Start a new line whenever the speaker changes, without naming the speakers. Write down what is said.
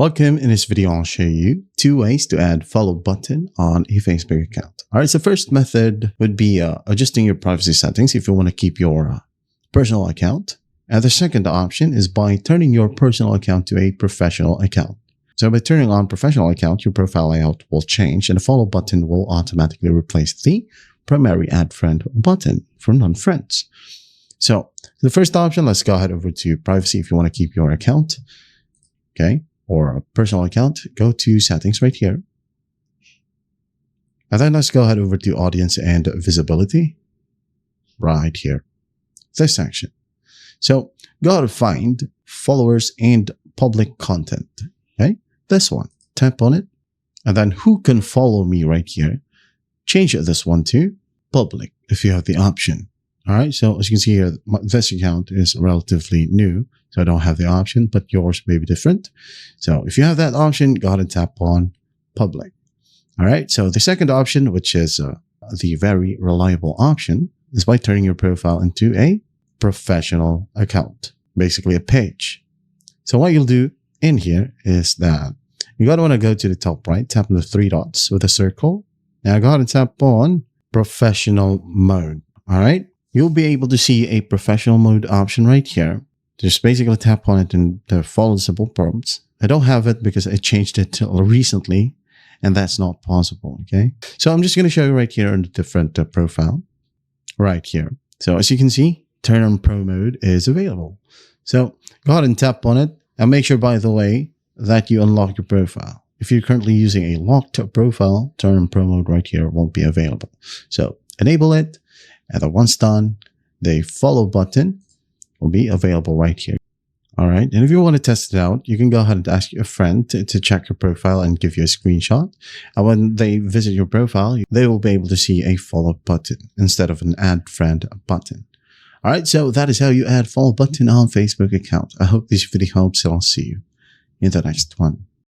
Welcome. In this video, I'll show you 2 ways to add follow button on a Facebook account. All right, so first method would be adjusting your privacy settings if you want to keep your personal account. And the second option is by turning your personal account to a professional account. So by turning on professional account, your profile layout will change and the follow button will automatically replace the primary add friend button for non-friends. So the first option, let's go ahead over to privacy if you want to keep your account. Okay. Or a personal account, go to settings right here. And then let's go ahead over to audience and visibility right here, this section. So go ahead and find followers and public content. Okay, this one, tap on it. And then who can follow me right here? Change this one to public if you have the option. All right, so as you can see here, this account is relatively new, so I don't have the option, but yours may be different. So if you have that option, go ahead and tap on public. All right, so the second option, which is the very reliable option, is by turning your profile into a professional account, basically a page. So what you'll do in here is that you're going to want to go to the top right, tap on the 3 dots with a circle. Now go ahead and tap on professional mode. All right. You'll be able to see a professional mode option right here. Just basically tap on it and follow the simple prompts. I don't have it because I changed it recently and that's not possible. Okay. So I'm just going to show you right here in the different profile right here. So as you can see, turn on pro mode is available. So go ahead and tap on it and make sure, by the way, that you unlock your profile. If you're currently using a locked profile, turn on pro mode right here won't be available. So enable it. And then once done, the follow button will be available right here. All right. And if you want to test it out, you can go ahead and ask a friend to check your profile and give you a screenshot. And when they visit your profile, they will be able to see a follow button instead of an add friend button. All right. So that is how you add follow button on Facebook account. I hope this video helps and I'll see you in the next one.